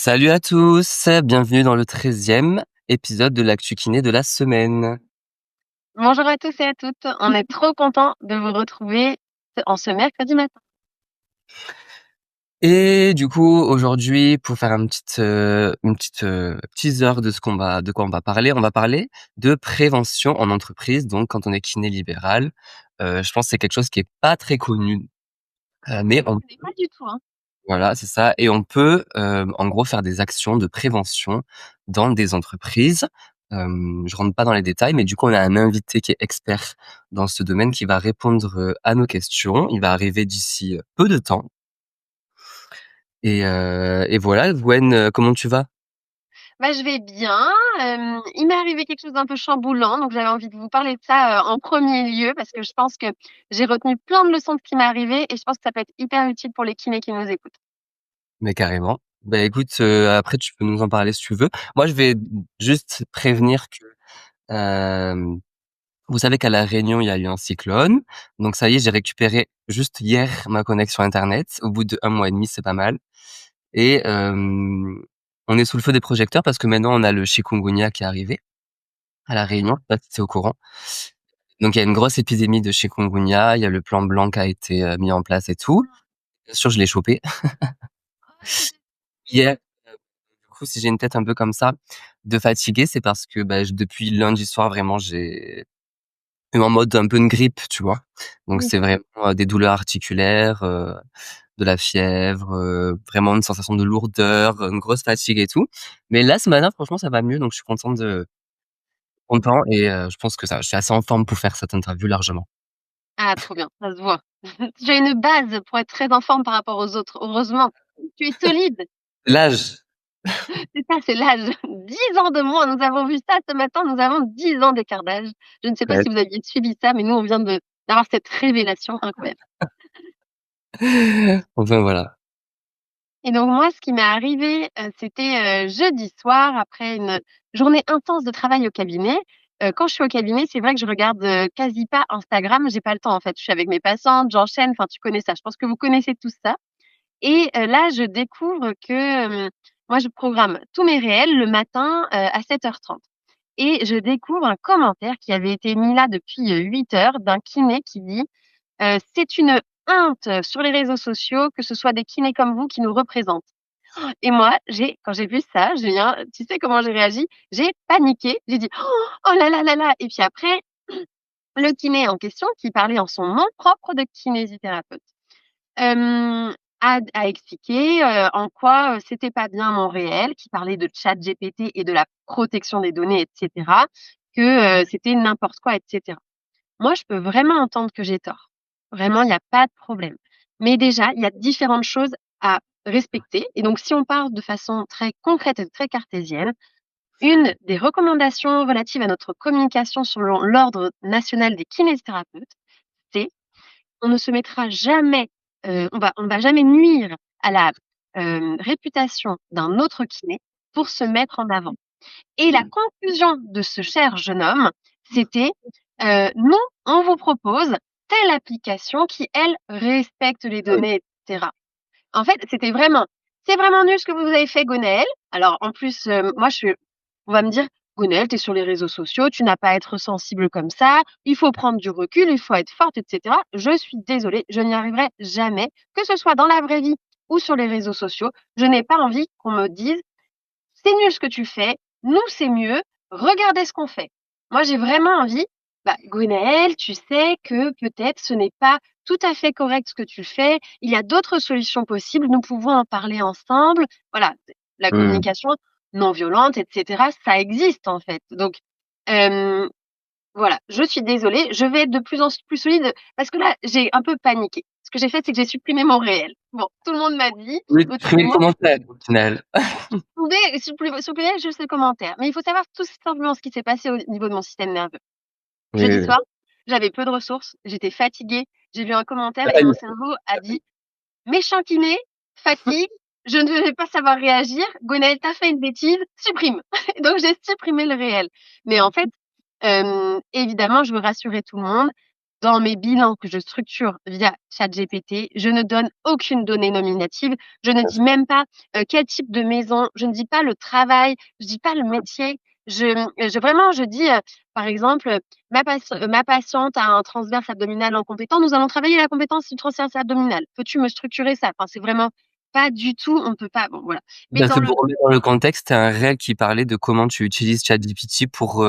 Salut à tous, bienvenue dans le 13e épisode de l'actu kiné de la semaine. Bonjour à tous et à toutes. On est trop contents de vous retrouver en ce mercredi matin. Et du coup, aujourd'hui, pour faire une petite teaser de de quoi on va parler de prévention en entreprise. Donc, quand on est kiné libéral, je pense que c'est quelque chose qui est pas très connu, mais Je connais pas du tout, hein. voilà, c'est ça. Et on peut, en gros, faire des actions de prévention dans des entreprises. Je rentre pas dans les détails, mais du coup, on a un invité qui est expert dans ce domaine qui va répondre, à nos questions. Il va arriver d'ici, peu de temps et voilà. Gwen, comment tu vas? Bah, je vais bien. Il m'est arrivé quelque chose d'un peu chamboulant, donc j'avais envie de vous parler de ça en premier lieu parce que je pense que j'ai retenu plein de leçons de ce qui m'est arrivé et je pense que ça peut être hyper utile pour les kinés qui nous écoutent. Mais carrément. Bah, écoute, après tu peux nous en parler si tu veux. Moi, je vais juste prévenir que, hem vous savez qu'à La Réunion, il y a eu un cyclone. Donc ça y est, j'ai récupéré juste hier ma connexion internet. Au bout d'1 mois et demi, c'est pas mal. Et on est sous le feu des projecteurs parce que maintenant on a le chikungunya qui est arrivé à La Réunion. Je sais pas si tu es au courant. Donc il y a une grosse épidémie de chikungunya, il y a le plan blanc qui a été, mis en place et tout. Bien sûr, je l'ai chopé Oh, c'est hier. Du coup, si j'ai une tête un peu comme ça, de fatigué, c'est parce que, bah, j depuis lundi soir, vraiment, j'ai en mode un peu une grippe, tu vois? Donc génial. c'est vraiment, des douleurs articulaires, de la fièvre, vraiment une sensation de lourdeur, une grosse fatigue et tout. Mais là, ce matin, franchement, ça va mieux, donc je suis content et je pense que ça je suis assez en forme pour faire cette interview largement. Ah, trop bien, ça se voit. Tu as une base pour être très en forme par rapport aux autres. Heureusement, tu es solide. L'âge, C'est ça, c'est l'âge. 10 ans de moins. Nous avons vu ça ce matin, nous avons 10 ans d'écart d'âge. Je ne sais pas ouais. si vous aviez suivi ça, mais nous, on vient d'avoir cette révélation incroyable. Enfin voilà. Et donc moi, ce qui m'est arrivé, c'était, jeudi soir après une journée intense de travail au cabinet. Quand je suis au cabinet, c'est vrai que je regarde, quasi pas Instagram, j'ai pas le temps en fait. Je suis avec mes patientes, j'enchaîne, enfin tu connais ça. Je pense que vous connaissez tous ça. Et là, je découvre que, moi, je programme tous mes réels le matin, à 7h30. Et je découvre un commentaire qui avait été mis là depuis 8 heures d'un kiné qui dit c'est une honte sur les réseaux sociaux que ce soit des kinés comme vous qui nous représentent. Et moi, quand j'ai vu ça, Julien, tu sais comment j'ai réagi? J'ai paniqué. J'ai dit oh là là là là. Et puis après, le kiné en question, qui parlait en son nom propre de kinésithérapeute, a expliqué en quoi c'était pas bien mon réel, qui parlait de chat GPT et de la protection des données, etc., que c'était n'importe quoi, etc. Moi, je peux vraiment entendre que j'ai tort. Vraiment, il n'y a pas de problème. Mais déjà, il y a différentes choses à respecter. Et donc, si on parle de façon très concrète et très cartésienne, une des recommandations relatives à notre communication selon l'Ordre national des kinésithérapeutes, c'est on ne se mettra jamais, on va jamais nuire à la réputation d'un autre kiné pour se mettre en avant. Et la conclusion de ce cher jeune homme, c'était nous, on vous propose telle application qui, elle, respecte les données, etc. En fait, c'est vraiment nul ce que vous avez fait, Gonaël. Alors, en plus, moi, on va me dire, Gonaël, tu es sur les réseaux sociaux, tu n'as pas à être sensible comme ça, il faut prendre du recul, il faut être forte, etc. Je suis désolée, je n'y arriverai jamais, que ce soit dans la vraie vie ou sur les réseaux sociaux. Je n'ai pas envie qu'on me dise, c'est nul ce que tu fais, nous c'est mieux, regardez ce qu'on fait. Moi j'ai vraiment envie, bah, Gwenaël, tu sais que peut-être ce n'est pas tout à fait correct ce que tu fais, il y a d'autres solutions possibles, nous pouvons en parler ensemble. Voilà, la Mmh. communication non violente, etc., ça existe en fait. Donc, euh, voilà, je suis désolée, je vais être de plus en plus solide parce que là, j'ai un peu paniqué. Ce que j'ai fait, c'est que j'ai supprimé mon réel. Bon, tout le monde m'a dit Oui, autour tu de mets le moi, commentaire au final. pouvez supprimer juste le commentaire. Mais il faut savoir tout simplement ce qui s'est passé au niveau de mon système nerveux. Oui, Jeudi oui, oui. soir, j'avais peu de ressources, j'étais fatiguée, j'ai vu un commentaire et Aïe. mon cerveau a dit méchant kiné, fatigue, je ne vais pas savoir réagir, Gwenaël, t'as fait une bêtise, supprime. Donc j'ai supprimé le réel. Mais en fait, évidemment, je veux rassurer tout le monde. dans mes bilans que je structure via ChatGPT, je ne donne aucune donnée nominative. Je ne dis même pas quel type de maison, je ne dis pas le travail, je dis pas le métier. Je dis, par exemple, ma patiente a un transverse abdominal incompétent. Nous allons travailler la compétence du transverse abdominal. Peux-tu me structurer ça? Enfin, c'est vraiment pas du tout, on peut pas. Bon, voilà. Mais Parce dans que le pour remettre dans le contexte, tu as un réel qui parlait de comment tu utilises ChatGPT pour,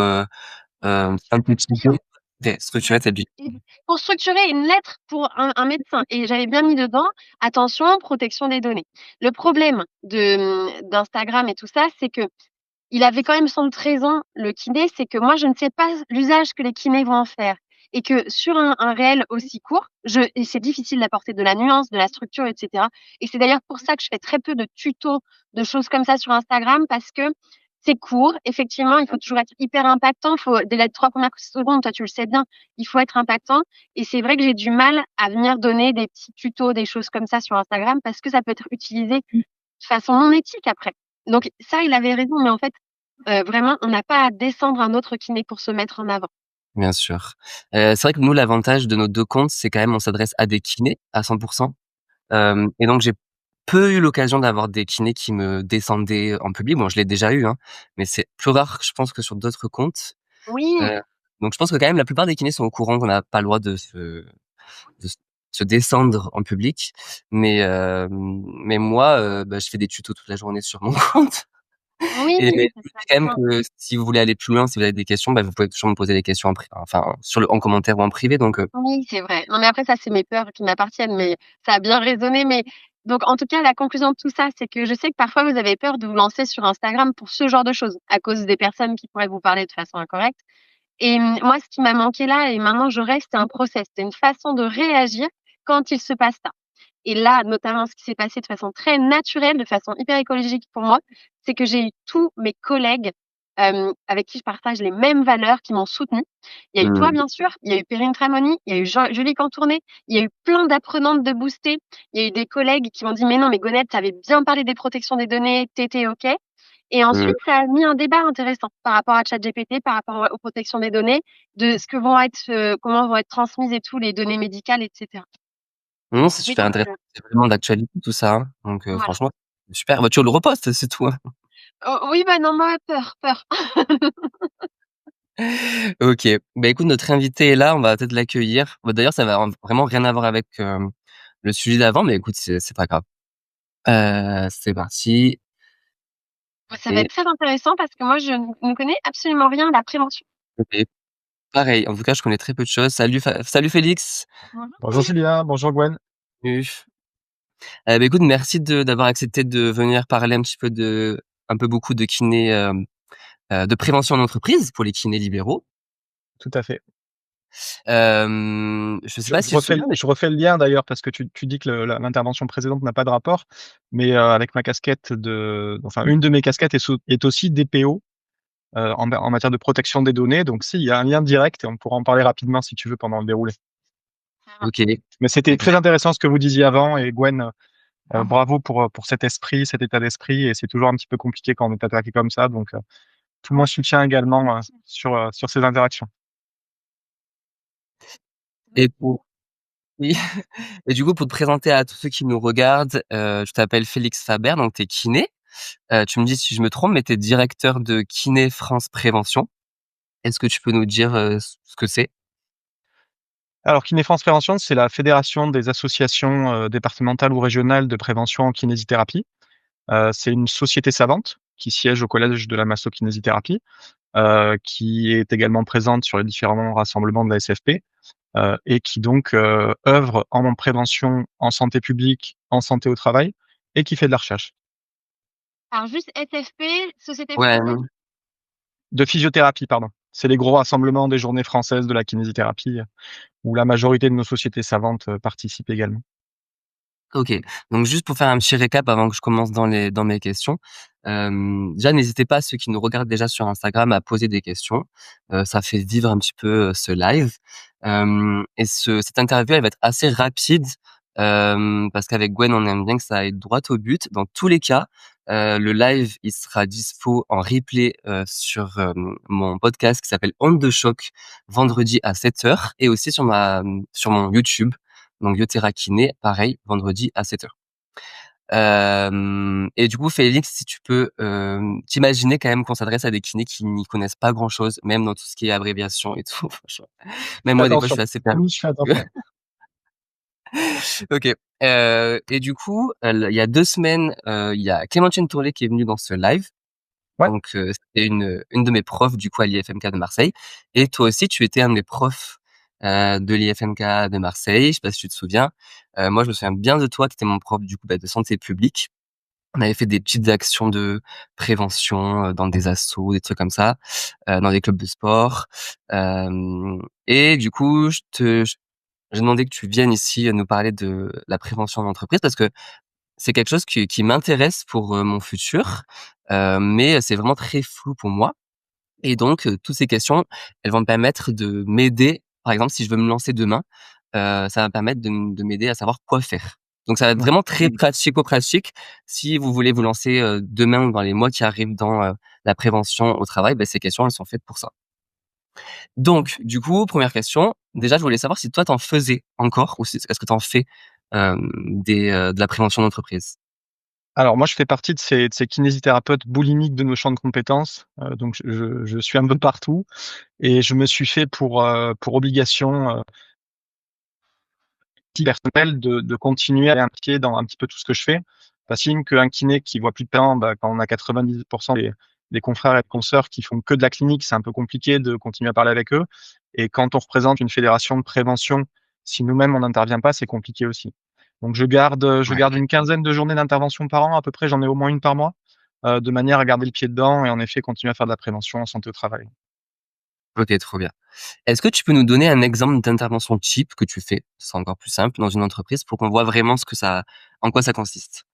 synthétiser structurer ta vie. pour structurer une lettre pour un médecin. Et j'avais bien mis dedans, attention, protection des données. Le problème d'Instagram et tout ça, c'est que il avait quand même sans doute raison, le kiné, c'est que moi, je ne sais pas l'usage que les kinés vont en faire. Et que sur un réel aussi court, et c'est difficile d'apporter de la nuance, de la structure, etc. Et c'est d'ailleurs pour ça que je fais très peu de tutos, de choses comme ça sur Instagram, parce que c'est court. Effectivement, il faut toujours être hyper impactant. Faut, dès les 3 premières secondes, toi, tu le sais bien, il faut être impactant. Et c'est vrai que j'ai du mal à venir donner des petits tutos, des choses comme ça sur Instagram, parce que ça peut être utilisé de façon non éthique après. Donc ça, il avait raison, mais en fait, vraiment, on n'a pas à descendre un autre kiné pour se mettre en avant. Bien sûr. C'est vrai que nous, l'avantage de nos 2 comptes, c'est quand même on s'adresse à des kinés à 100%. Et donc j'ai peu eu l'occasion d'avoir des kinés qui me descendaient en public. Bon, je l'ai déjà eu, hein, mais c'est plus rare, je pense, que sur d'autres comptes. Oui, Heu, donc je pense que quand même la plupart des kinés sont au courant qu'on n'a pas le droit de se descendre en public. Mais moi, bah, je fais des tutos toute la journée sur mon compte oui, et mais je ça me sert dis quand même à rien. que si vous voulez aller plus loin, si vous avez des questions, bah, vous pouvez toujours me poser des questions en commentaire ou en privé donc Oui, c'est vrai. Non, mais après ça, c'est mes peurs qui m'appartiennent, mais ça a bien résonné. Mais donc, en tout cas, la conclusion de tout ça, c'est que je sais que parfois vous avez peur de vous lancer sur Instagram pour ce genre de choses, à cause des personnes qui pourraient vous parler de façon incorrecte. Et moi, ce qui m'a manqué là, et maintenant je reste, c'est un process, c'est une façon de réagir quand il se passe ça. Et là, notamment, ce qui s'est passé de façon très naturelle, de façon hyper écologique pour moi, c'est que j'ai eu tous mes collègues avec qui je partage les mêmes valeurs qui m'ont soutenue. Il y a eu toi, mmh, bien sûr, il y a eu Perrine Tramoni, il y a eu Julie Cantourné, il y a eu plein d'apprenantes de Booster, il y a eu des collègues qui m'ont dit, mais non, mais Gonette, tu avais bien parlé des protections des données, t'étais OK. Et mmh. ensuite, ça a mis un débat intéressant par rapport à ChatGPT, par rapport aux protections des données, de ce que vont être, comment vont être transmises et tout les données médicales, etc. Non, c'est Mais super donc, intéressant, c'est vraiment d'actualité tout ça, hein, donc voilà. franchement, c'est super. Bah, tu le repostes, c'est tout, hein. Oh, oui, bah non, moi, peur, peur. OK. Bah, écoute, notre invité est là, on va peut-être l'accueillir. Bah, d'ailleurs, ça va vraiment rien à voir avec, le sujet d'avant, mais écoute, c'est pas grave. C'est parti Ça va et être très intéressant parce que moi, je ne connais absolument rien à la prévention. OK. Pareil, en tout cas, je connais très peu de choses. Salut Félix! Bonjour Julien, bonjour Gwen. Bienvenue. Bah, écoute, merci d'avoir accepté de venir parler un peu beaucoup de kiné, de prévention en entreprise pour les kinés libéraux. Tout à fait. Je sais Je, pas je si tu te refais, souviens, mais je refais le lien d'ailleurs parce que tu dis que l'intervention précédente n'a pas de rapport, mais avec ma casquette enfin une de mes casquettes est aussi DPO en matière de protection des données. Donc si, il y a un lien direct et on pourra en parler rapidement si tu veux pendant le déroulé. Ah, OK. Mais c'était Bah, très intéressant ce que vous disiez avant et Gwen, bravo pour cet esprit, cet état d'esprit et c'est toujours un petit peu compliqué quand on est attaqué comme ça. Donc tout mon soutien également sur ces interactions. et pour oui. Et du coup, pour te présenter à tous ceux qui nous regardent, je t'appelle Félix Faber, donc tu es kiné. Tu me dis si je me trompe, mais tu es directeur de Kiné France Prévention. Est-ce que tu peux nous dire, ce que c'est? Alors, Kiné-France Prévention, c'est la fédération des associations départementales ou régionales de prévention en kinésithérapie. C'est une société savante qui siège au collège de la masso-kinésithérapie, qui est également présente sur les différents rassemblements de la SFP et qui donc œuvre en prévention en santé publique, en santé au travail et qui fait de la recherche. alors juste SFP, Société Ouais, française. De physiothérapie, pardon. C'est les gros rassemblements des journées françaises de la kinésithérapie où la majorité de nos sociétés savantes participent également. OK. Donc juste pour faire un petit récap avant que je commence dans mes questions, déjà n'hésitez pas, ceux qui nous regardent déjà sur Instagram, à poser des questions. Ça fait vivre un petit peu, ce live. Et cette interview, elle va être assez rapide, parce qu'avec Gwen, on aime bien que ça aille droit au but. Dans tous les cas, Le live, il sera dispo en replay, sur, mon podcast qui s'appelle Onde de choc, vendredi à 7h et aussi sur mon YouTube, donc Yotera Kiné, pareil, vendredi à 7h. Et du coup, Félix, si tu peux, t'imaginer quand même qu'on s'adresse à des kinés qui n'y connaissent pas grand-chose, même dans tout ce qui est abréviation et tout, franchement. Même Fais moi, des fois, je attention. suis assez perdu. Oui, je fais attention. OK, et du coup, il y a 2 semaines, il y a Clémentine Tourlet qui est venue dans ce live. Ouais. Donc, c'était une de mes profs, du coup, à l'IFMK de Marseille et toi aussi, tu étais un de mes profs, de l'IFMK de Marseille. Je sais pas si tu te souviens? Moi, je me souviens bien de toi, tu étais mon prof, du coup, bah, de santé publique. On avait fait des petites actions de prévention, dans des assos, des trucs comme ça, dans des clubs de sport. Et du coup, j'ai demandé que tu viennes ici, nous parler de la prévention en entreprise parce que c'est quelque chose qui m'intéresse pour, mon futur, mais c'est vraiment très flou pour moi et donc toutes ces questions, elles vont me permettre de m'aider. Par exemple, si je veux me lancer demain, ça va me permettre de m'aider à savoir quoi faire. Donc ça va être Ouais. vraiment très pratico-pratique. Si vous voulez vous lancer, demain ou dans les mois qui arrivent dans, la prévention au travail, bah, ces questions, elles sont faites pour ça. Donc du coup, première question, déjà je voulais savoir si toi tu en faisais encore ou si est-ce que tu en fais, de la prévention d'entreprise? Alors moi, je fais partie de ces kinésithérapeutes boulimiques de nos champs de compétences, donc je suis un peu partout et je me suis fait pour obligation, personnelle de continuer à aller impliquer dans un petit peu tout ce que je fais. Parce qu'un kiné qui voit plus de patients, bah, quand on a 90 des confrères et consoeurs qui font que de la clinique, c'est un peu compliqué de continuer à parler avec eux et quand on représente une fédération de prévention, si nous-mêmes on n'intervient pas, c'est compliqué aussi. Donc je Ouais. garde une quinzaine de journées d'intervention par an à peu près, j'en ai au moins une par mois, de manière à garder le pied dedans et en effet continuer à faire de la prévention en santé au travail. OK, trop bien. Est-ce que tu peux nous donner un exemple d'intervention type que tu fais? C'est encore plus simple dans une entreprise pour qu'on voit vraiment en quoi ça consiste.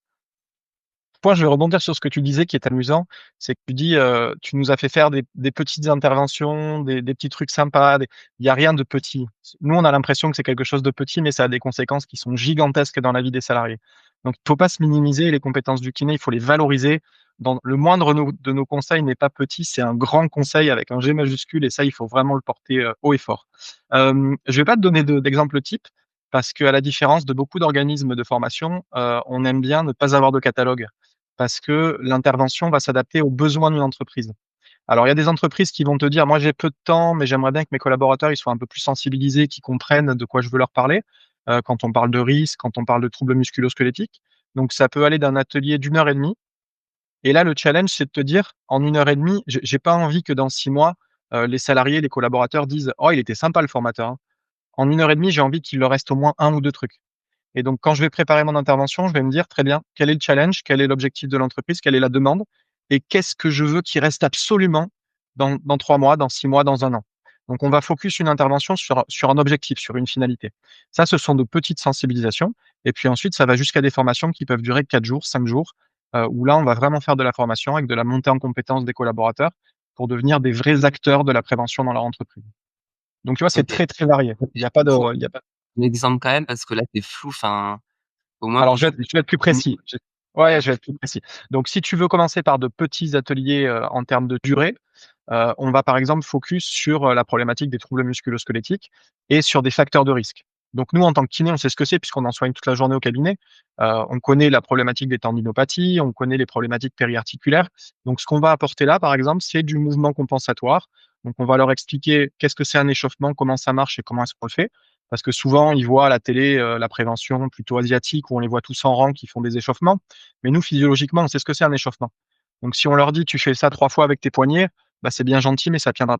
Point, je vais rebondir sur ce que tu disais qui est amusant, c'est que tu dis, tu nous as fait faire des petites interventions, des petits trucs sympas, il y a rien de petit. Nous, on a l'impression que c'est quelque chose de petit, mais ça a des conséquences qui sont gigantesques dans la vie des salariés. Donc, il faut pas se minimiser les compétences du kiné, il faut les valoriser. Dans le moindre de nos conseils n'est pas petit, c'est un grand conseil avec un G majuscule et ça, il faut vraiment le porter, haut et fort. Je vais pas te donner d'exemple type parce qu'à la différence de beaucoup d'organismes de formation, on aime bien ne pas avoir de catalogue parce que l'intervention va s'adapter aux besoins d'une entreprise. Alors, il y a des entreprises qui vont te dire: «Moi, j'ai peu de temps, mais j'aimerais bien que mes collaborateurs, ils soient un peu plus sensibilisés, qu'ils comprennent de quoi je veux leur parler», quand on parle de risques, quand on parle de troubles musculo-squelettiques. Donc ça peut aller d'un atelier d'1 heure et demie et là, le challenge, c'est de te dire: «En 1 heure et demie, j'ai pas envie que dans 6 mois, les salariés, les collaborateurs disent: "Oh, il était sympa le formateur, hein"». En 1 heure et demie, j'ai envie qu'il leur reste au moins un ou 2 trucs. Et donc, quand je vais préparer mon intervention, je vais me dire: «Très bien, quel est le challenge? Quel est l'objectif de l'entreprise? Quelle est la demande? Et qu'est-ce que je veux qui reste absolument dans 3 mois, dans 6 mois, dans un an?» Donc on va focus une intervention sur un objectif, sur une finalité. Ça, ce sont de petites sensibilisations et puis ensuite, ça va jusqu'à des formations qui peuvent durer 4 jours, 5 jours, où là, on va vraiment faire de la formation avec de la montée en compétences des collaborateurs pour devenir des vrais acteurs de la prévention dans leur entreprise. Donc tu vois, c'est OK. très, très varié. Faut Il y a pas un exemple quand même parce que là, c'est flou, enfin, au moins Alors qu'on se je vais être plus précis. Je vais être plus précis. Donc si tu veux commencer par de petits ateliers, en termes de durée, on va par exemple focus sur, la problématique des troubles musculo-squelettiques et sur des facteurs de risque. Donc nous, en tant que kiné, on sait ce que c'est puisqu'on en soigne toute la journée au cabinet. On connaît la problématique des tendinopathies, on connaît les problématiques périarticulaires. Donc ce qu'on va apporter là, par exemple, c'est du mouvement compensatoire. Donc on va leur expliquer qu'est-ce que c'est un échauffement, comment ça marche et comment est-ce qu'on le fait. Parce que souvent, ils voient à la télé, la prévention plutôt asiatique où on les voit tous en rang qui font des échauffements. Mais nous, physiologiquement, on sait ce que c'est un échauffement. Donc si on leur dit: «Tu fais ça 3 fois avec tes poignets», bah, c'est bien gentil, mais ça tiendra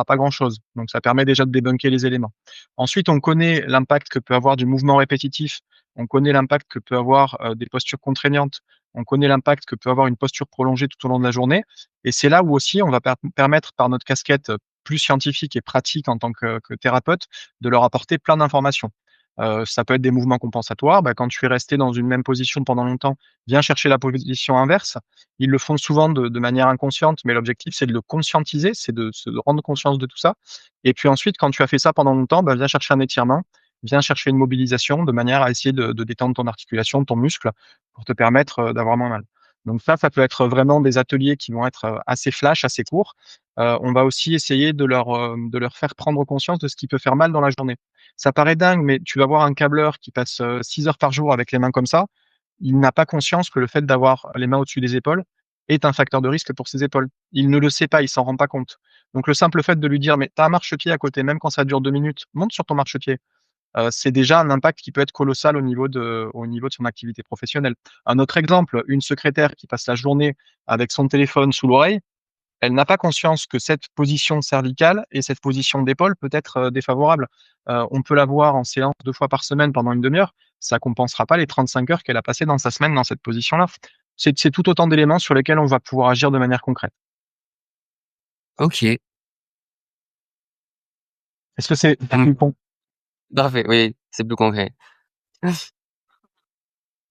pas grand-chose. Donc ça permet déjà de débunker les éléments. Ensuite, on connaît l'impact que peut avoir du mouvement répétitif. On connaît l'impact que peut avoir, des postures contraignantes. On connaît l'impact que peut avoir une posture prolongée tout au long de la journée et c'est là où aussi on va permettre par notre casquette, plus scientifique et pratique en tant que thérapeute, de leur apporter plein d'informations. Ça peut être des mouvements compensatoires. Bah, quand tu es resté dans une même position pendant longtemps, viens chercher la position inverse. Ils le font souvent de manière inconsciente, mais l'objectif, c'est de le conscientiser, c'est de se rendre conscience de tout ça. Et puis ensuite, quand tu as fait ça pendant longtemps, bah, viens chercher un étirement, viens chercher une mobilisation de manière à essayer de détendre ton articulation, ton muscle, pour te permettre, d'avoir moins mal. Donc ça peut être vraiment des ateliers qui vont être assez flash, assez courts. On va aussi essayer de leur faire prendre conscience de ce qui peut faire mal dans la journée. Ça paraît dingue, mais tu vas voir un câbleur qui passe 6 heures par jour avec les mains comme ça, il n'a pas conscience que le fait d'avoir les mains au-dessus des épaules est un facteur de risque pour ses épaules. Il ne le sait pas, il s'en rend pas compte. Donc le simple fait de lui dire: «Mais tu as un marchepied à côté, même quand ça dure 2 minutes, monte sur ton marchepied», c'est déjà un impact qui peut être colossal au niveau de son activité professionnelle. Un autre exemple, une secrétaire qui passe la journée avec son téléphone sous l'oreille, elle n'a pas conscience que cette position cervicale et cette position d'épaule peut être, défavorable. On peut la voir en séance 2 fois par semaine pendant une demi-heure, ça compensera pas les 35 heures qu'elle a passées dans sa semaine dans cette position-là. C'est tout autant d'éléments sur lesquels on va pouvoir agir de manière concrète. OK. Est-ce que c'est Mmh, plus con? parfait, oui, c'est plus concret.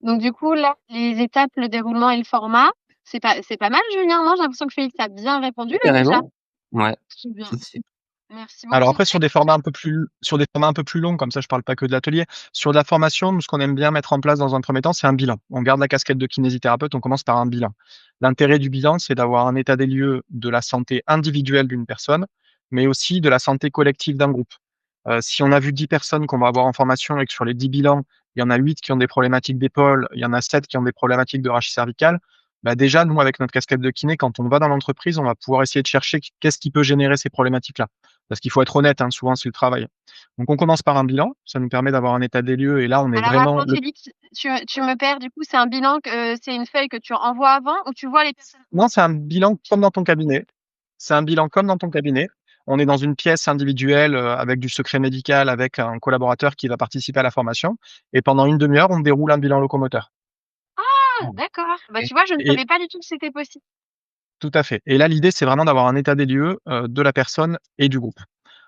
Donc du coup, là, les étapes, le déroulement et le format, c'est pas mal, Julien, non? J'ai l'impression que Félix a bien répondu Oui, là déjà. carrément. Ouais, Très bien, si, si. merci Alors beaucoup. après sur des formats un peu plus longs, comme ça je parle pas que de l'atelier. Sur de la formation, nous ce qu'on aime bien mettre en place dans un premier temps, c'est un bilan. On garde la casquette de kinésithérapeute, on commence par un bilan. L'intérêt du bilan, c'est d'avoir un état des lieux de la santé individuelle d'une personne, mais aussi de la santé collective d'un groupe. Si on a vu 10 personnes qu'on va avoir en formation et que sur les 10 bilans, il y en a 8 qui ont des problématiques d'épaule, il y en a 7 qui ont des problématiques de rachis cervical, bah déjà nous avec notre casquette de kiné, quand on va dans l'entreprise, on va pouvoir essayer de chercher qu'est-ce qui peut générer ces problématiques-là. Parce qu'il faut être honnête, hein, souvent c'est le travail. Donc on commence par un bilan, ça nous permet d'avoir un état des lieux et là on est Alors vraiment attends Félix, tu me perds, du coup, c'est un bilan c'est une feuille que tu envoies avant ou tu vois les personnes? non, c'est un bilan comme dans ton cabinet. C'est un bilan comme dans ton cabinet. On est dans une pièce individuelle, avec du secret médical, avec un collaborateur qui va participer à la formation et pendant une demi heure, on déroule un bilan locomoteur. Ah Mmh. d'accord, bah, OK. tu vois, je ne Et savais pas du tout que c'était possible. tout à fait. Et là, l'idée, c'est vraiment d'avoir un état des lieux, de la personne et du groupe.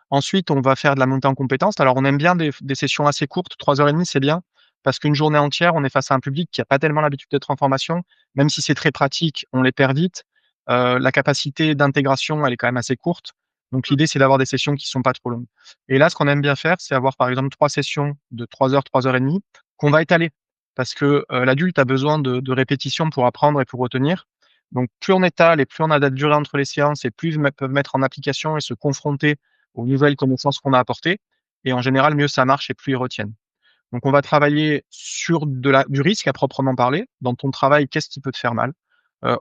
Ensuite, on va faire de la montée en compétences. Alors, on aime bien des sessions assez courtes, 3 heures et demie, c'est bien, parce qu'une journée entière, on est face à un public qui a pas tellement l'habitude d'être en formation. Même si c'est très pratique, on les perd vite. La capacité d'intégration, elle est quand même assez courte. Donc Mmh. l'idée, c'est d'avoir des sessions qui sont pas trop longues. Et là, ce qu'on aime bien faire, c'est avoir, par exemple, 3 sessions de 3 heures et demie qu'on va étaler. Parce que, l'adulte a besoin de répétitions pour apprendre et pour retenir. Donc plus on étale et plus on a de durée entre les séances et plus ils peuvent mettre en application et se confronter aux nouvelles connaissances qu'on a apportées et en général, mieux ça marche et plus ils retiennent. Donc on va travailler sur du risque à proprement parler. Dans ton travail, qu'est-ce qui peut te faire mal?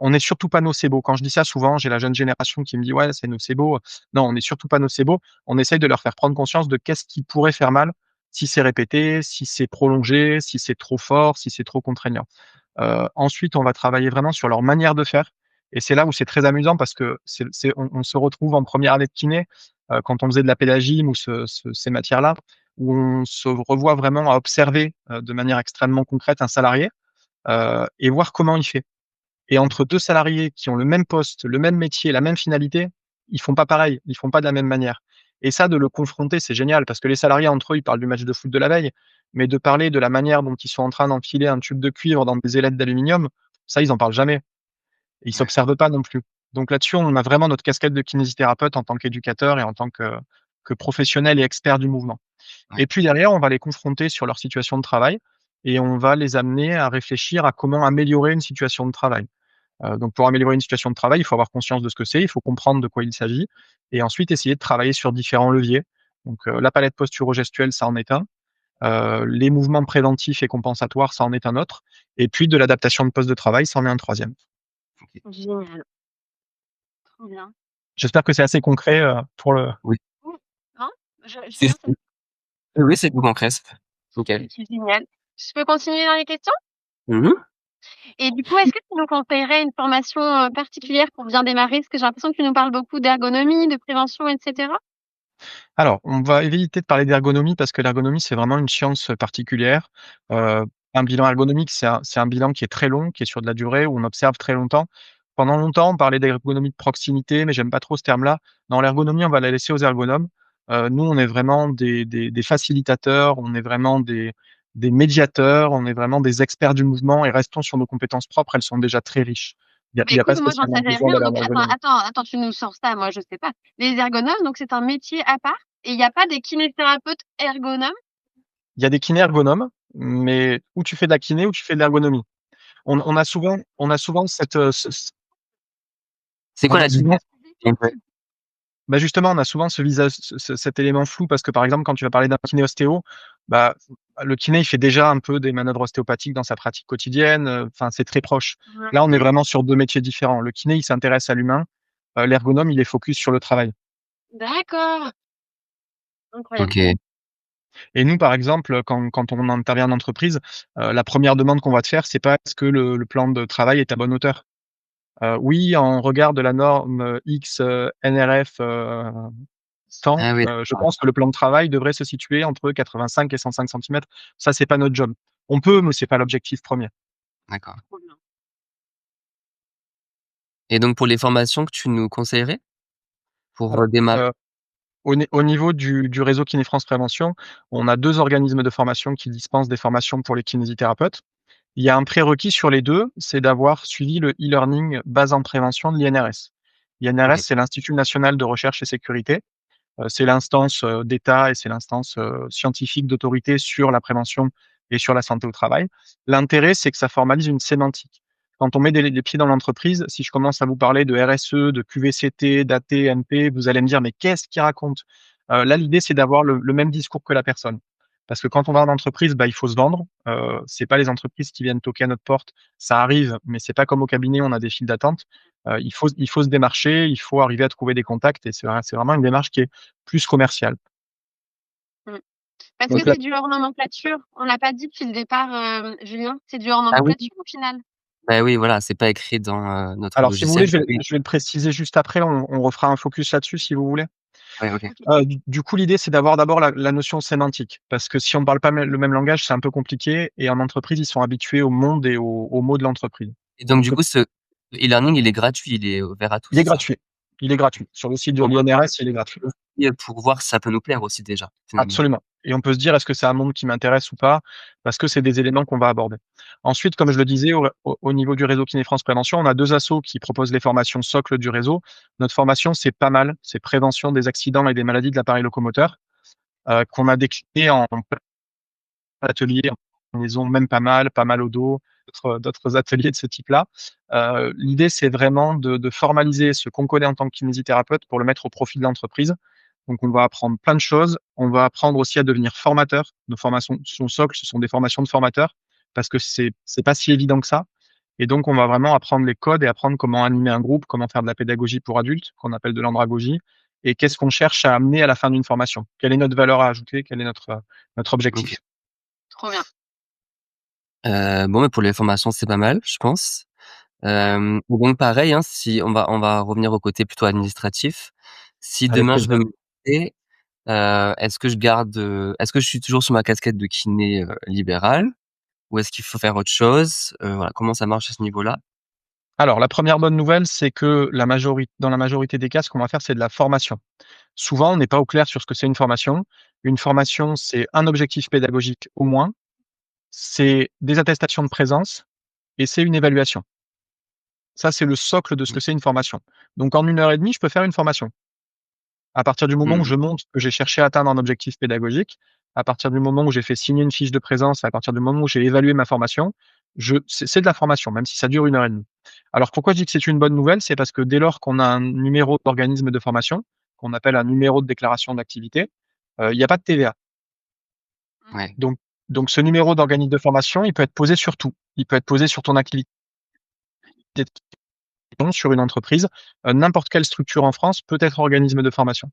On n'est surtout pas nocebo. Quand je dis ça, souvent, j'ai la jeune génération qui me dit: «Ouais, c'est nocebo». Non, on n'est surtout pas nocebo. On essaye de leur faire prendre conscience de qu'est-ce qui pourrait faire mal si c'est répété, si c'est prolongé, si c'est trop fort, si c'est trop contraignant. Ensuite, on va travailler vraiment sur leur manière de faire et c'est là où c'est très amusant parce que on se retrouve en première année de kiné, quand on faisait de la pédagogie ou ces matières-là, où on se revoit vraiment à observer, de manière extrêmement concrète un salarié, et voir comment il fait. Et entre 2 salariés qui ont le même poste, le même métier, la même finalité, ils font pas pareil, ils font pas de la même manière. Et ça, de le confronter, c'est génial parce que les salariés entre eux, ils parlent du match de foot de la veille, mais de parler de la manière dont ils sont en train d'enfiler un tube de cuivre dans des ailettes d'aluminium, ça, ils en parlent jamais. Et ils Ouais, s'observent pas non plus. Donc là-dessus, on a vraiment notre casquette de kinésithérapeute en tant qu'éducateur et en tant que professionnel et expert du mouvement. ouais. Et puis derrière, on va les confronter sur leur situation de travail et on va les amener à réfléchir à comment améliorer une situation de travail. Donc pour améliorer une situation de travail, il faut avoir conscience de ce que c'est, il faut comprendre de quoi il s'agit et ensuite essayer de travailler sur différents leviers. Donc, la palette posturo-gestuelle, ça en est un. Les mouvements préventifs et compensatoires, ça en est un autre et puis de l'adaptation de poste de travail, ça en est un troisième. OK. Génial, trop bien. J'espère que c'est assez concret, pour le Oui. Mmh. Hein? C'est Julien, oui, oui, c'est tout concret, c'est nickel. c'est génial. Je peux continuer dans les questions? Mmh mh. Et du coup, est-ce que tu nous conseillerais une formation, particulière pour bien démarrer? Parce que j'ai l'impression que tu nous parles beaucoup d'ergonomie, de prévention et cetera. Alors, on va éviter de parler d'ergonomie parce que l'ergonomie, c'est vraiment une science particulière. Heu, un bilan ergonomique, c'est un bilan qui est très long, qui est sur de la durée, où on observe très longtemps. Pendant longtemps, on parlait d'ergonomie de proximité, mais j'aime pas trop ce terme-là. Non, l'ergonomie, on va la laisser aux ergonomes. Nous, on est vraiment des facilitateurs, on est vraiment des médiateurs, on est vraiment des experts du mouvement et restons sur nos compétences propres, elles sont déjà très riches. Bah, Il y a pas écoute, moi, j'en spécialement savais besoin rien, d'aller en donc ergonomie. attends, tu nous sors ça, moi, je sais pas. Les ergonomes, donc c'est un métier à part et il y a pas des kinésithérapeutes ergonomes? Il y a des kinés ergonomes, mais ou tu fais de la kiné ou tu fais de l'ergonomie. On a souvent cette, C'est on quoi a la souvent différence? Un peu. bah, justement, on a souvent cet élément flou parce que, par exemple, quand tu vas parler d'un kiné ostéo, bah, le kiné, il fait déjà un peu des manœuvres ostéopathiques dans sa pratique quotidienne, enfin, c'est très proche. Ouais. Là, on est vraiment sur 2 métiers différents. Le kiné, il s'intéresse à l'humain, l'ergonome, il est focus sur le travail. D'accord, incroyable. OK. Et nous, par exemple, quand on intervient en entreprise, la première demande qu'on va te faire, c'est pas: «Est-ce que le plan de travail est à bonne hauteur?» Oui, en regard de la norme, X, NRF, 100, Ah oui, je d'accord, pense que le plan de travail devrait se situer entre 85 et 105 centimètres. Ça, c'est pas notre job. On peut, mais c'est pas l'objectif premier. d'accord. Trop bien. Et donc pour les formations que tu nous conseillerais? Pour Alors, redémarrer? au niveau du réseau Kiné France Prévention, on a 2 organismes de formation qui dispensent des formations pour les kinésithérapeutes. Il y a un prérequis sur les 2, c'est d'avoir suivi le e-learning base en prévention de l'INRS. L'INRS, OK, c'est l'Institut national de recherche et sécurité. C'est l'instance, d'État et c'est l'instance, scientifique d'autorité sur la prévention et sur la santé au travail. L'intérêt, c'est que ça formalise une sémantique. Quand on met les pieds dans l'entreprise, si je commence à vous parler de RSE, de QVCT, d'AT, MP, vous allez me dire: «Mais qu'est-ce qu'il raconte?» Là, l'idée, c'est d'avoir le même discours que la personne. Parce que quand on va en entreprise, bah, il faut se vendre. C'est pas les entreprises qui viennent toquer à notre porte. Ça arrive, mais c'est pas comme au cabinet, on a des files d'attente. Il faut se démarcher, il faut arriver à trouver des contacts et c'est vraiment une démarche qui est plus commerciale. Mmh. Parce que Donc là c'est du hors nomenclature. On l'a pas dit depuis le départ, Julien, c'est du hors ah oui, nomenclature au final? bah oui, voilà, c'est pas écrit dans, notre alors si vous voulez, logiciel. Oui, je vais le préciser juste après, on refera un focus là-dessus si vous voulez. ouais, OK. OK. Du coup, l'idée, c'est d'avoir d'abord la notion sémantique, parce que si on parle pas le même langage, c'est un peu compliqué et en entreprise, ils sont habitués au monde et aux mots de l'entreprise. Et donc Donc du coup, ce e-learning, il est gratuit, il est ouvert à tous, il est c'est ça? gratuit. Il est gratuit. Sur le site de On peut voir l'INRS, il est gratuit. aussi, pour voir si ça peut nous plaire aussi déjà, finalement. Absolument, et on peut se dire: «Est-ce que c'est un monde qui m'intéresse ou pas?» Parce que c'est des éléments qu'on va aborder. Ensuite, comme je le disais, au niveau du réseau Kiné France Prévention, on a 2 assos qui proposent les formations socles du réseau. Notre formation, c'est pas mal, c'est prévention des accidents et des maladies de l'appareil locomoteur, qu'on a décliné en ateliers, en combinaison même pas mal au dos, d'autres ateliers de ce type-là. L'idée, c'est vraiment de formaliser ce qu'on connaît en tant que kinésithérapeute pour le mettre au profit de l'entreprise. Donc on va apprendre plein de choses. On va apprendre aussi à devenir formateur. Nos formations socles, ce sont des formations de formateurs parce que c'est pas si évident que ça. Et donc on va vraiment apprendre les codes et apprendre comment animer un groupe, comment faire de la pédagogie pour adultes, qu'on appelle de l'andragogie, et qu'est-ce qu'on cherche à amener à la fin d'une formation. Quelle est notre valeur à ajouter? Quel est notre OK. objectif? Trop bien. Bon, bah, pour les formations, c'est pas mal, je pense. Donc pareil, hein, si on va revenir au côté plutôt administratif. Si Avec demain je plaisir. veux me lancer, est-ce que je suis toujours sur ma casquette de kiné, libéral? Ou est-ce qu'il faut faire autre chose? Voilà, comment ça marche à ce niveau-là? Alors, la première bonne nouvelle, c'est que dans la majorité des cas, ce qu'on va faire, c'est de la formation. Souvent, on n'est pas au clair sur ce que c'est une formation. Une formation, c'est un objectif pédagogique au moins, c'est des attestations de présence et c'est une évaluation. Ça, c'est le socle de ce Mmh. que c'est une formation. Donc, en 1 heure et demie, je peux faire une formation. À partir du moment où Mmh. je montre que j'ai cherché à atteindre un objectif pédagogique, à partir du moment où j'ai fait signer une fiche de présence, à partir du moment où j'ai évalué ma formation, c'est de la formation, même si ça dure 1 heure et demie. Alors pourquoi je dis que c'est une bonne nouvelle? C'est parce que dès lors qu'on a un numéro d'organisme de formation, qu'on appelle un numéro de déclaration d'activité, il y a pas de TVA. Mmh. Ouais. Donc donc ce numéro d'organisme de formation, il peut être posé sur tout. Il peut être posé sur ton activité, sur une entreprise, n'importe quelle structure en France peut être organisme de formation.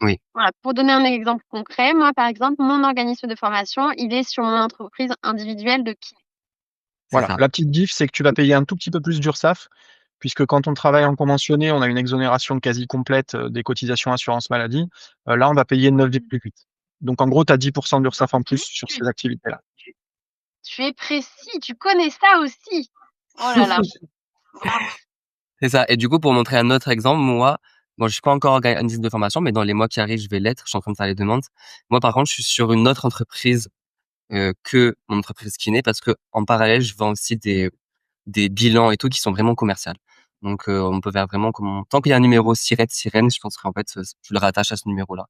Oui, Voilà, pour donner un exemple concret, moi, par exemple, mon organisme de formation, il est sur mon entreprise individuelle de kiné. c'est Voilà, ça. la petite diff, c'est que tu vas payer un tout petit peu plus d'URSSAF, puisque quand on travaille en conventionné, on a une exonération quasi complète, des cotisations assurance maladie. Là, on va payer Mmh. 9,8. Donc en gros, tu as 10 d'URSSAF en plus sur ces 9,8. activités-là. Tu es précis, tu connais ça aussi. Oh là là, bravo. C'est ça et du coup, pour montrer un autre exemple, moi, bon, je suis pas encore organisme de formation, mais dans les mois qui arrivent, je vais l'être. Je suis en train de faire les demandes. Moi, par contre, je suis sur une autre entreprise, que mon entreprise kiné parce qu'en parallèle, je vends aussi des bilans et tout qui sont vraiment commerciales. Donc, on peut faire vraiment comme tant qu'il y a un numéro SIRET, sirène, je pense qu'en fait, tu le rattaches à ce numéro-là.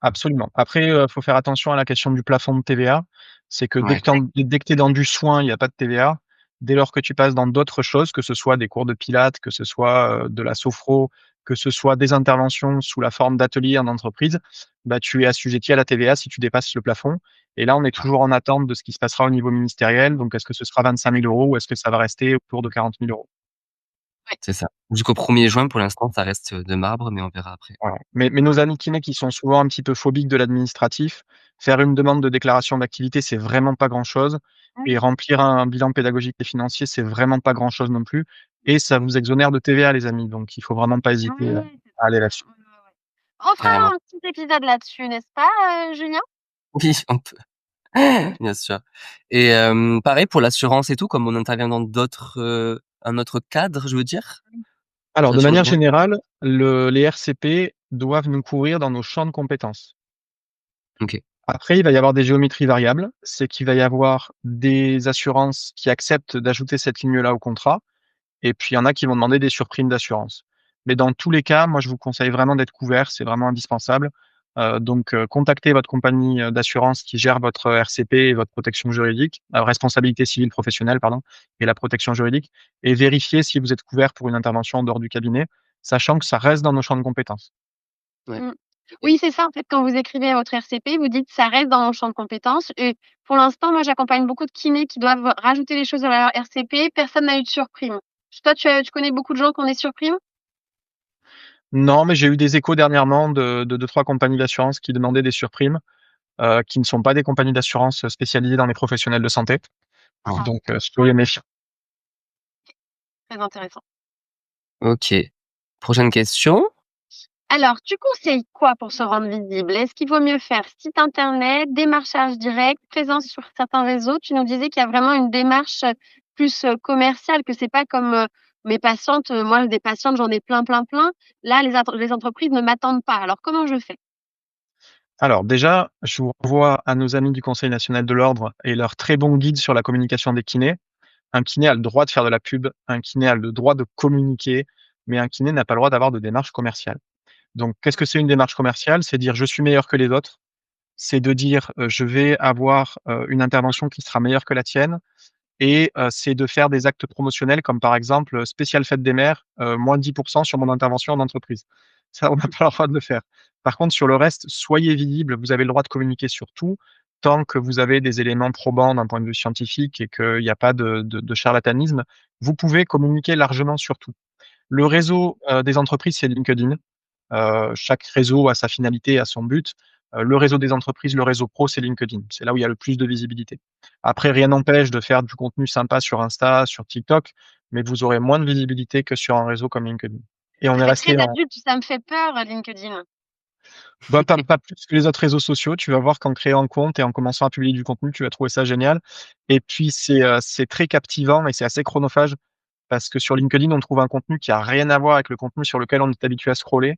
Absolument. Après, faut faire attention à la question du plafond de TVA. C'est que Ouais, dès que tu es dans du soin, il y a pas de TVA. Dès lors que tu passes dans d'autres choses, que ce soit des cours de pilates, que ce soit, de la sophro, que ce soit des interventions sous la forme d'ateliers en entreprise, bah, tu es assujetti à la TVA si tu dépasses le plafond et là, on est toujours en attente de ce qui se passera au niveau ministériel. Donc est-ce que ce sera 25 000 € ou est-ce que ça va rester autour de 40 000 €? Ouais. C'est ça. Jusqu'au 1er juin, pour l'instant, ça reste, de marbre, mais on verra après. Voilà. Mais nos amis kinés qui sont souvent un petit peu phobiques de l'administratif, faire une demande de déclaration d'activité, c'est vraiment pas grand-chose Mmh. et remplir un bilan pédagogique et financier, c'est vraiment pas grand-chose non plus et ça vous exonère de TVA les amis, donc il faut vraiment pas hésiter, Ouais, c'est à trop aller bien. là-dessus. Ouais, ouais, ouais. On fera Carrément. un petit épisode là-dessus, n'est-ce pas, Julien? Oui, on peut, bien sûr. Et pareil pour l'assurance et tout, comme on intervient dans d'autres, un autre cadre, je veux dire, Alors ça de change manière rien? générale, les RCP doivent nous couvrir dans nos champs de compétences. OK. Après, il va y avoir des géométries variables, c'est qu'il va y avoir des assurances qui acceptent d'ajouter cette ligne-là au contrat. Et puis, il y en a qui vont demander des surprimes d'assurance. Mais dans tous les cas, moi, je vous conseille vraiment d'être couvert, c'est vraiment indispensable. Contactez votre compagnie, d'assurance qui gère votre RCP et votre protection juridique, responsabilité civile professionnelle, pardon, et la protection juridique et vérifiez si vous êtes couvert pour une intervention en dehors du cabinet, sachant que ça reste dans nos champs de compétences. Ouais. Mmh. Oui, c'est ça, en fait, quand vous écrivez à votre RCP, vous dites: «Ça reste dans mon champ de compétences» et pour l'instant, moi, j'accompagne beaucoup de kinés qui doivent rajouter des choses dans leur RCP. Personne n'a eu de surprime. Toi, tu connais beaucoup de gens qui ont des surprimes? Non, mais j'ai eu des échos dernièrement de 2-3 compagnies d'assurance qui demandaient des surprimes, qui ne sont pas des compagnies d'assurance spécialisées dans les professionnels de santé. Ah, Soyez méfiants. très intéressant. OK. Prochaine question. Alors, tu conseilles quoi pour se rendre visible? Est-ce qu'il vaut mieux faire site internet, démarchage direct, présence sur certains réseaux? Tu nous disais qu'il y a vraiment une démarche, plus, commerciale, que c'est pas comme, mes patientes, moi des patientes, j'en ai plein, plein, plein. Là, les entreprises ne m'attendent pas. Alors comment je fais? Alors déjà, je vous renvoie à nos amis du Conseil national de l'ordre et leur très bon guide sur la communication des kinés. Un kiné a le droit de faire de la pub, un kiné a le droit de communiquer, mais un kiné n'a pas le droit d'avoir de démarche commerciale. Donc qu'est-ce que c'est une démarche commerciale? C'est dire: «Je suis meilleur que les autres». C'est de dire, «Je vais avoir, une intervention qui sera meilleure que la tienne». Et c'est de faire des actes promotionnels comme par exemple, spéciale fête des mères, moins 10 sur mon intervention en entreprise. Ça, on n'a pas le droit de le faire. Par contre, sur le reste, soyez visible, vous avez le droit de communiquer sur tout, tant que vous avez des éléments probants d'un point de vue scientifique et qu'il y a pas de charlatanisme, vous pouvez communiquer largement sur tout. Le réseau, des entreprises, c'est LinkedIn. Chaque réseau a sa finalité, a son but. Le réseau des entreprises, le réseau pro, c'est LinkedIn. C'est là où il y a le plus de visibilité. Après, rien n'empêche de faire du contenu sympa sur Insta, sur TikTok, mais vous aurez moins de visibilité que sur un réseau comme LinkedIn. Et on Ça est fait très resté en adulte, ça me fait peur, LinkedIn. bah, pas plus que les autres réseaux sociaux. Tu vas voir qu'en créant un compte et en commençant à publier du contenu, tu vas trouver ça génial. Et puis c'est très captivant et c'est assez chronophage parce que sur LinkedIn, on trouve un contenu qui a rien à voir avec le contenu sur lequel on est habitué à scroller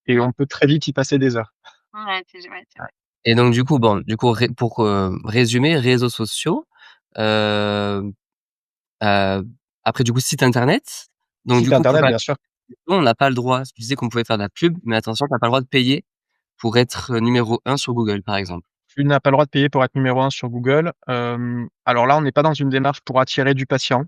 et on peut très vite y passer des heures. Ouais, c'est vrai. Et donc du coup, bon, du coup, pour, résumer, réseaux sociaux, heu après du coup, site internet. Donc du Site coup, pour internet, faire bien sûr. on n'a pas le droit, tu disais qu'on pouvait faire de la pub, mais attention, tu as pas le droit de payer pour être, numéro 1 sur Google, par exemple. Tu n'as pas le droit de payer pour être numéro 1 sur Google. Alors là, on n'est pas dans une démarche pour attirer du patient.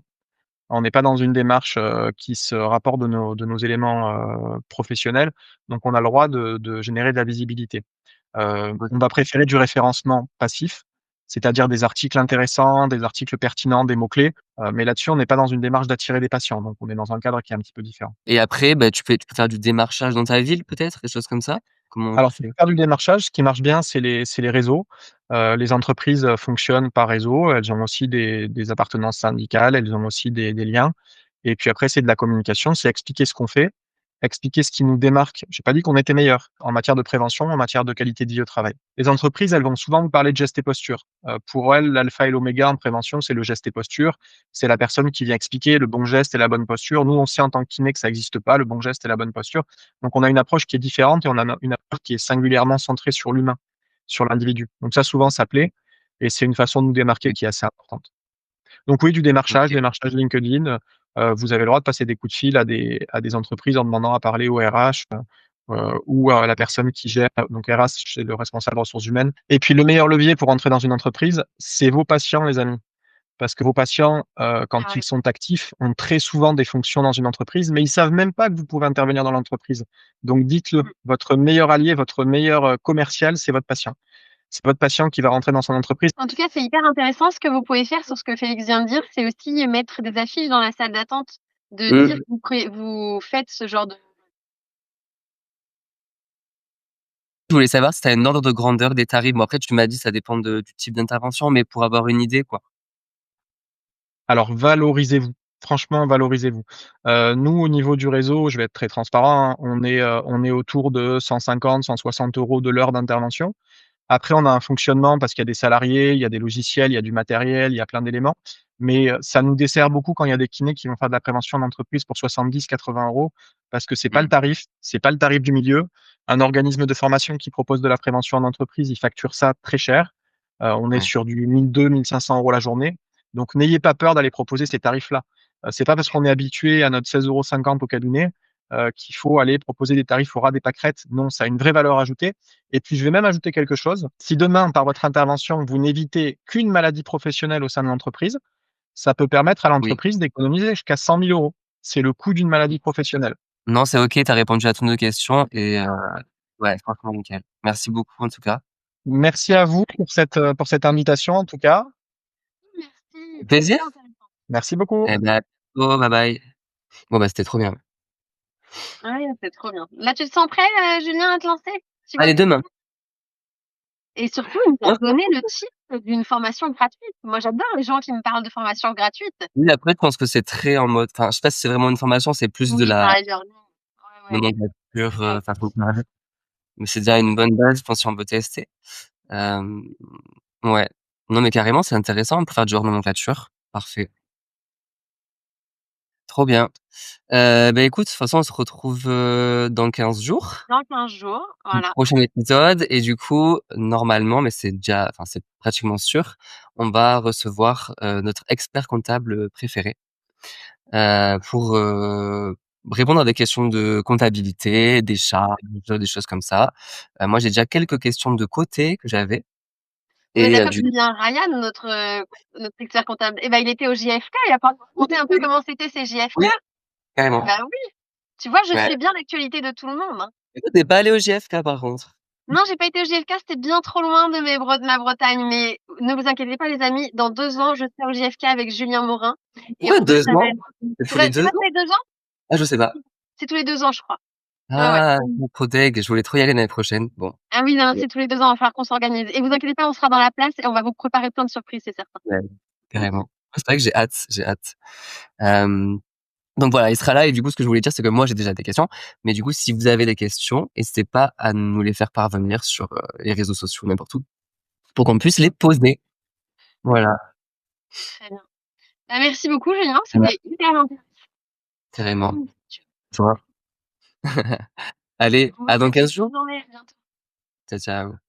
On n'est pas dans une démarche, qui se rapporte de nos éléments, professionnels. Donc on a le droit de générer de la visibilité. On va préférer du référencement passif, c'est-à-dire des articles intéressants, des articles pertinents, des mots-clés, mais là-dessus, on n'est pas dans une démarche d'attirer des patients. Donc on est dans un cadre qui est un petit peu différent. Et après, bah, tu peux faire du démarchage dans ta ville peut-être? Des choses comme ça? Comment tu Alors, pour fais? faire du démarchage, ce qui marche bien, c'est les réseaux. Les entreprises, fonctionnent par réseau. Elles ont aussi des appartenances syndicales, elles ont aussi des liens et puis après, c'est de la communication, c'est expliquer ce qu'on fait, expliquer ce qui nous démarque. J'ai pas dit qu'on était meilleur en matière de prévention, en matière de qualité de vie au travail. Les entreprises, elles vont souvent vous parler de gestes et postures. Pour elles, l'alpha et l'oméga en prévention, c'est le geste et posture. C'est la personne qui vient expliquer le bon geste et la bonne posture. Nous, on sait en tant que kiné que ça existe pas, le bon geste et la bonne posture. Donc on a une approche qui est différente et on a une approche qui est singulièrement centrée sur l'humain, sur l'individu. Donc ça, souvent, ça plaît et c'est une façon de nous démarquer qui est assez importante. Donc oui, du démarchage, OK. démarchage LinkedIn, vous avez le droit de passer des coups de fil à des entreprises en demandant à parler au RH, ou à la personne qui gère donc RH, c'est le responsable ressources humaines et puis le meilleur levier pour entrer dans une entreprise, c'est vos patients, les amis. parce que vos patients, quand Ah ils ouais. sont actifs, ont très souvent des fonctions dans une entreprise, mais ils savent même pas que vous pouvez intervenir dans l'entreprise. Donc dites-le, Mmh. votre meilleur allié, votre meilleur, commercial, c'est votre patient. C'est votre patient qui va rentrer dans son entreprise. En tout cas, c'est hyper intéressant ce que vous pouvez faire sur ce que Félix vient de dire, c'est aussi mettre des affiches dans la salle d'attente, de dire Mmh. que vous faites ce genre de Je voulais savoir si tu as un ordre de grandeur des tarifs. Bon après tu m'as dit ça dépend du type d'intervention, mais pour avoir une idée quoi. Alors valorisez-vous, franchement valorisez-vous. Nous au niveau du réseau, je vais être très transparent, hein, on est autour de 150-160 € de l'heure d'intervention. Après, on a un fonctionnement parce qu'il y a des salariés, il y a des logiciels, il y a du matériel, il y a plein d'éléments. Mais, ça nous dessert beaucoup quand il y a des kinés qui vont faire de la prévention d'entreprise pour 70-80 € parce que Mmh. c'est pas le tarif du milieu. Un organisme de formation qui propose de la prévention en entreprise, il facture ça très cher. On est Ouais. sur du 1 200-1 500 € la journée. Donc n'ayez pas peur d'aller proposer ces tarifs-là. C'est pas parce qu'on est habitué à notre 16,50 € au cabinet, qu'il faut aller proposer des tarifs au ras des pâquerettes. Non, ça a une vraie valeur ajoutée. Et puis, je vais même ajouter quelque chose. Si demain, par votre intervention, vous n'évitez qu'une maladie professionnelle au sein de l'entreprise, ça peut permettre à Oui. l'entreprise d'économiser jusqu'à 100 000 €. C'est le coût d'une maladie professionnelle. Non, c'est OK, tu as répondu à toutes nos questions et ouais, franchement nickel. Merci beaucoup en tout cas. Merci à vous pour cette invitation, en tout cas. merci, c'était Plaisir. hyper intéressant. Merci beaucoup. Eh ben, à bientôt, bye bye. Bon bah, c'était trop bien. Ouais, c'est trop bien. Là, tu te sens prêt, Julien, à te lancer? Tu vois Allez ce que demain. et surtout, il nous a donné le titre d'une formation gratuite. Moi, j'adore les gens qui me parlent de formation gratuite. Oui, après je pense que c'est très en mode enfin, je sais pas si c'est vraiment une formation, c'est plus de Oui, la pareil, genre ouais, ouais. nomenclature, Ouais. façon de parler. Mais c'est déjà une bonne base, je pense, si on veut tester. Hem, ouais. Non, mais carrément, c'est intéressant pour faire du hors nomenclature. Parfait. Trop bien. Bah, écoute, de toute façon, on se retrouve, dans 15 jours, Dans 15 jours, pour le voilà. prochain épisode et du coup, normalement, mais c'est déjà enfin, c'est pratiquement sûr, on va recevoir, notre expert comptable, préféré, pour, répondre à des questions de comptabilité, des charges, des choses comme ça. Moi, j'ai déjà quelques questions de côté que j'avais On est et d'accord, du Julien Ryan, notre expert comptable, eh ben, il était au JFK, il a pas raconté un peu comment c'était ces JFK? oui, carrément. Bah oui, tu vois, je Ouais. suis bien l'actualité de tout le monde, hein. Et toi, tu es pas allé au JFK par contre? Non, j'ai pas été au JFK, c'était bien trop loin de ma Bretagne, mais ne vous inquiétez pas les amis, dans 2 ans, je serai au JFK avec Julien Morin et Pourquoi on 2 fera ans? C'est tous les c'est 2 pas tous ans? les 2 ans? Ah, je sais pas. C'est tous les 2 ans, je crois. Ouais, ouais. Ah, trop deg, je voulais trop y aller l'année prochaine. Bon, Ah oui, non, c'est tous les 2 ans, il va falloir qu'on s'organise et vous inquiétez pas, on sera dans la place et on va vous préparer plein de surprises, c'est certain. ouais, carrément. C'est vrai que j'ai hâte, j'ai hâte. Hem, donc voilà, il sera là et du coup, ce que je voulais dire, c'est que moi, j'ai déjà des questions, mais du coup, si vous avez des questions, n'hésitez pas à nous les faire parvenir sur, les réseaux sociaux, n'importe où, pour qu'on puisse les poser. Voilà. Très bien. Bah, merci beaucoup Julien, Ouais, c'était hyper intéressant. carrément. Toi. Allez, Je vous à dans souhaite une 15 jours. bonne journée, à bientôt. Ciao, ciao.